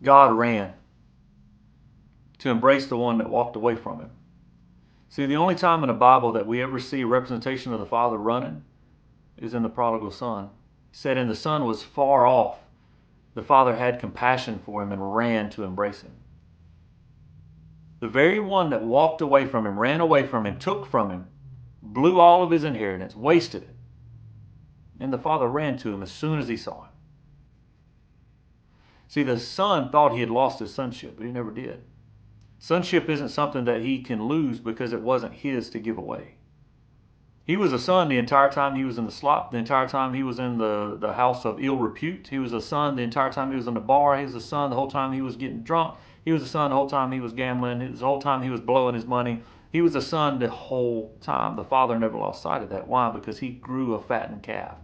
God ran to embrace the one that walked away from him. See, the only time in the Bible that we ever see a representation of the Father running is in the prodigal son. He said, and the son was far off. The Father had compassion for him and ran to embrace him. The very one that walked away from him, ran away from him, took from him, blew all of his inheritance, wasted it. And the Father ran to him as soon as he saw him. See, the son thought he had lost his sonship, but he never did. Sonship isn't something that he can lose because it wasn't his to give away. He was a son the entire time he was in the slop, the entire time he was in the house of ill repute. He was a son the entire time he was in the bar. He was a son the whole time he was getting drunk. He was a son the whole time he was gambling. The whole time he was blowing his money. He was a son the whole time. The Father never lost sight of that. Why? Because he grew a fattened calf.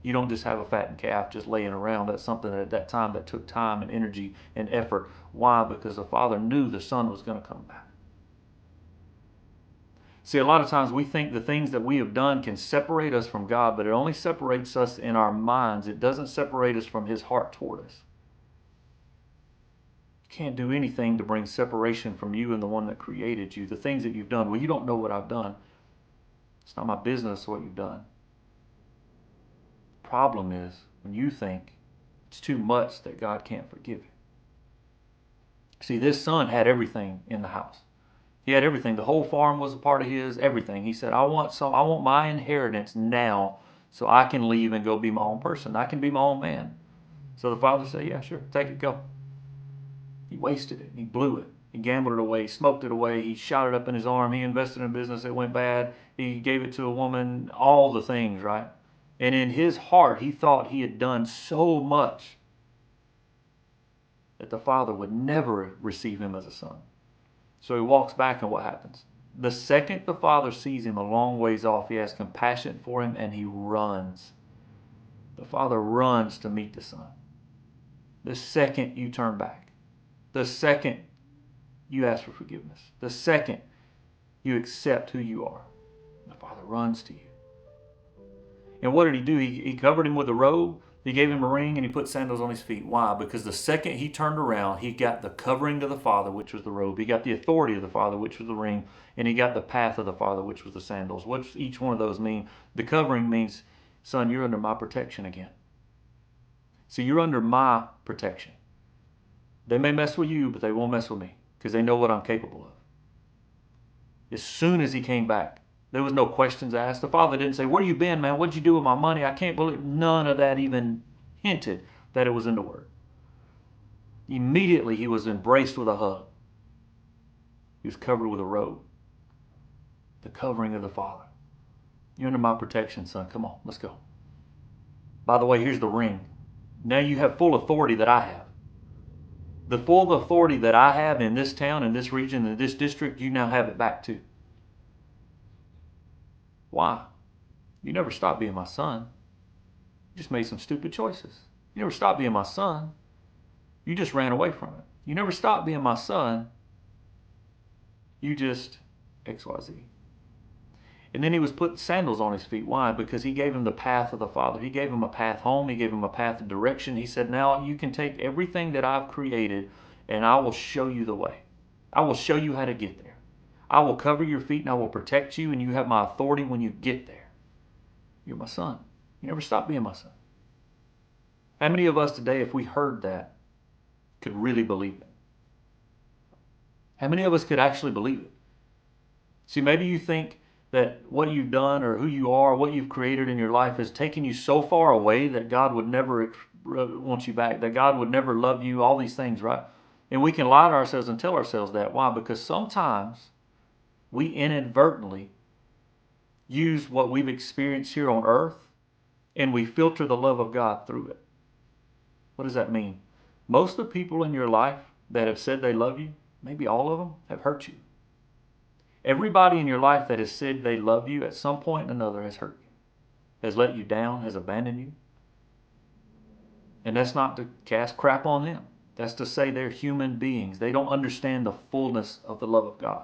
You don't just have a fattened calf just laying around. That's something that at that time that took time and energy and effort. Why? Because the Father knew the Son was going to come back. See, a lot of times we think the things that we have done can separate us from God, but it only separates us in our minds. It doesn't separate us from His heart toward us. You can't do anything to bring separation from you and the one that created you. The things that you've done, well, you don't know what I've done. It's not my business what you've done. The problem is when you think it's too much that God can't forgive you. See, this son had everything in the house. He had everything. The whole farm was a part of his, everything. He said, I want my inheritance now so I can leave and go be my own person. I can be my own man. So the father said, yeah, sure, take it, go. He wasted it. He blew it. He gambled it away. He smoked it away. He shot it up in his arm. He invested in a business that went bad. He gave it to a woman, all the things, right? And in his heart, he thought he had done so much that the father would never receive him as a son. So he walks back, and what happens? The second the father sees him a long ways off, he has compassion for him and he runs. The father runs to meet the son. The second you turn back, the second you ask for forgiveness, the second you accept who you are, the father runs to you. And what did he do? He covered him with a robe. He gave him a ring and he put sandals on his feet. Why? Because the second he turned around, he got the covering of the Father, which was the robe. He got the authority of the Father, which was the ring. And he got the path of the Father, which was the sandals. What's each one of those mean? The covering means, son, you're under my protection again. So you're under my protection. They may mess with you, but they won't mess with me because they know what I'm capable of. As soon as he came back, there was no questions asked. The father didn't say, where you been, man? What'd you do with my money? I can't believe. None of that even hinted that it was in the word. Immediately he was embraced with a hug. He was covered with a robe. The covering of the Father. You're under my protection, son. Come on, let's go. By the way, here's the ring. Now you have full authority that I have. The full authority that I have in this town, in this region, in this district, you now have it back too. Why? You never stopped being my son. You just made some stupid choices. You never stopped being my son. You just ran away from it. You never stopped being my son. You just XYZ. And then he was putting sandals on his feet. Why? Because he gave him the path of the Father. He gave him a path home. He gave him a path of direction. He said, now you can take everything that I've created and I will show you the way. I will show you how to get there. I will cover your feet and I will protect you, and you have my authority when you get there. You're my son. You never stop being my son. How many of us today, if we heard that, could really believe it? How many of us could actually believe it? See, maybe you think that what you've done or who you are, what you've created in your life has taken you so far away that God would never want you back, that God would never love you, all these things, right? And we can lie to ourselves and tell ourselves that. Why? Because sometimes we inadvertently use what we've experienced here on earth and we filter the love of God through it. What does that mean? Most of the people in your life that have said they love you, maybe all of them, have hurt you. Everybody in your life that has said they love you at some point or another has hurt you, has let you down, has abandoned you. And that's not to cast crap on them. That's to say they're human beings. They don't understand the fullness of the love of God.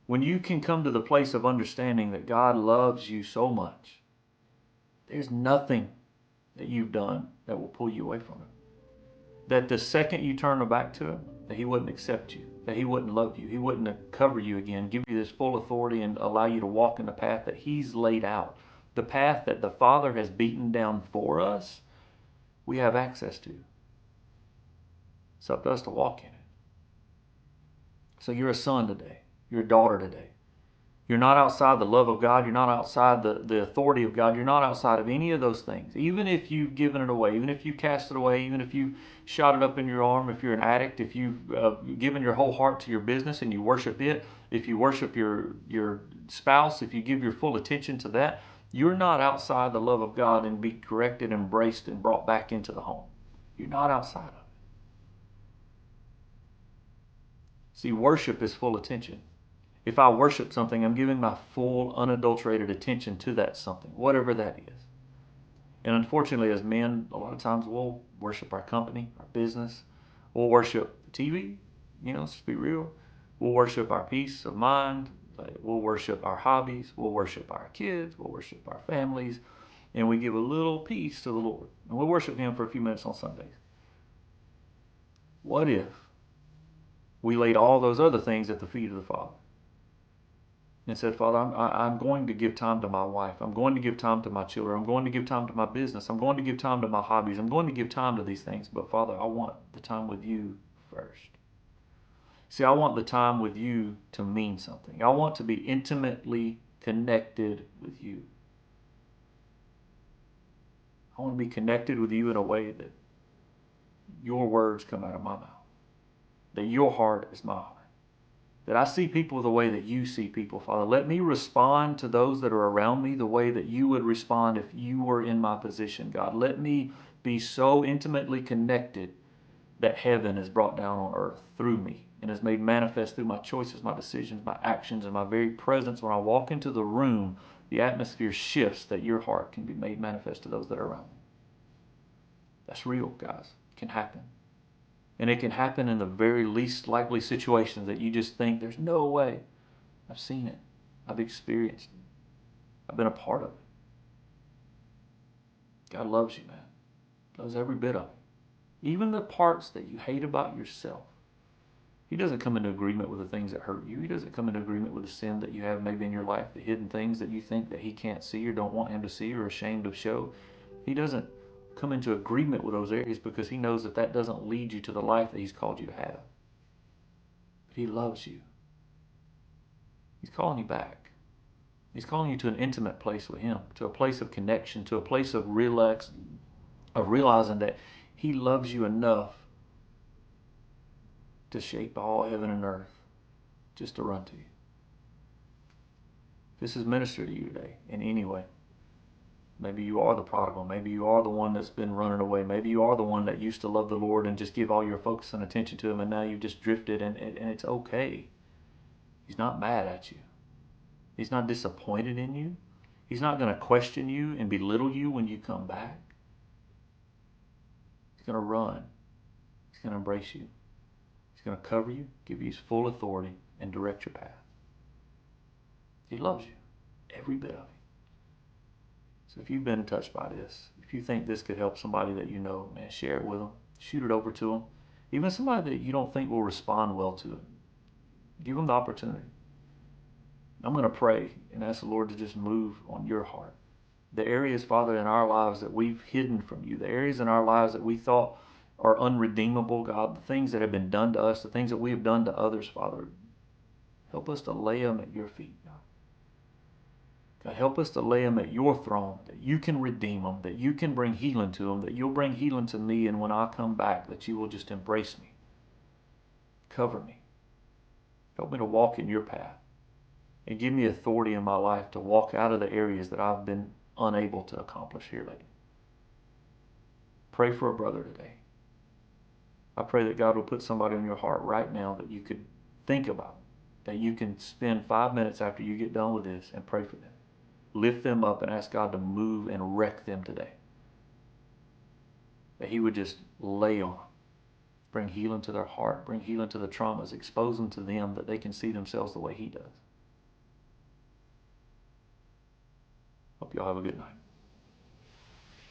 When you can come to the place of understanding that God loves you so much, there's nothing that you've done that will pull you away from Him. that the second you turn back to him, that he wouldn't accept you, that he wouldn't love you, he wouldn't cover you again, give you this full authority and allow you to walk in the path that he's laid out, the path that the Father has beaten down for us, we have access to. It's up to us to walk in it. So you're a son today. You're a daughter today. You're not outside the love of God. You're not outside the authority of God. You're not outside of any of those things. Even if you've given it away, even if you cast it away, even if you shot it up in your arm, if you're an addict, if you've given your whole heart to your business and you worship it, if you worship your spouse, if you give your full attention to that, you're not outside the love of God and be corrected, embraced, and brought back into the home. You're not outside of it. See, worship is full attention. If I worship something, I'm giving my full, unadulterated attention to that something, whatever that is. And unfortunately, as men, a lot of times we'll worship our company, our business. We'll worship TV, let's just be real. We'll worship our peace of mind. We'll worship our hobbies. We'll worship our kids. We'll worship our families. And we give a little peace to the Lord. And we'll worship him for a few minutes on Sundays. What if we laid all those other things at the feet of the Father and said, Father, I'm going to give time to my wife. I'm going to give time to my children. I'm going to give time to my business. I'm going to give time to my hobbies. I'm going to give time to these things. But Father, I want the time with you first. See, I want the time with you to mean something. I want to be intimately connected with you. I want to be connected with you in a way that your words come out of my mouth, that your heart is my heart, that I see people the way that you see people, Father. Let me respond to those that are around me the way that you would respond if you were in my position, God. Let me be so intimately connected that heaven is brought down on earth through me and is made manifest through my choices, my decisions, my actions, and my very presence. When I walk into the room, the atmosphere shifts that your heart can be made manifest to those that are around me. That's real, guys. It can happen. And it can happen in the very least likely situations that you just think, there's no way. I've seen it. I've experienced it. I've been a part of it. God loves you, man. Loves every bit of it. Even the parts that you hate about yourself. He doesn't come into agreement with the things that hurt you. He doesn't come into agreement with the sin that you have maybe in your life, the hidden things that you think that he can't see or don't want him to see or ashamed to show. He doesn't come into agreement with those areas because he knows that doesn't lead you to the life that he's called you to have. But he loves you. He's calling you back. He's calling you to an intimate place with him, to a place of connection, to a place of realizing that he loves you enough to shape all heaven and earth just to run to you. This is ministered to you today in any way. Maybe you are the prodigal. Maybe you are the one that's been running away. Maybe you are the one that used to love the Lord and just give all your focus and attention to him, and now you've just drifted, and it's okay. He's not mad at you. He's not disappointed in you. He's not going to question you and belittle you when you come back. He's going to run. He's going to embrace you. He's going to cover you, give you his full authority, and direct your path. He loves you, every bit of it. So if you've been touched by this, if you think this could help somebody that you know, man, share it with them. Shoot it over to them. Even somebody that you don't think will respond well to it. Give them the opportunity. I'm going to pray and ask the Lord to just move on your heart. The areas, Father, in our lives that we've hidden from you, the areas in our lives that we thought are unredeemable, God, the things that have been done to us, the things that we have done to others, Father, help us to lay them at your feet, God. God, help us to lay them at your throne, that you can redeem them, that you can bring healing to them, that you'll bring healing to me, and when I come back, that you will just embrace me, cover me. Help me to walk in your path, and give me authority in my life to walk out of the areas that I've been unable to accomplish here lately. Pray for a brother today. I pray that God will put somebody in your heart right now that you could think about, that you can spend 5 minutes after you get done with this and pray for them. Lift them up and ask God to move and wreck them today. That he would just lay on them. Bring healing to their heart. Bring healing to the traumas. Expose them to them that they can see themselves the way he does. Hope y'all have a good night.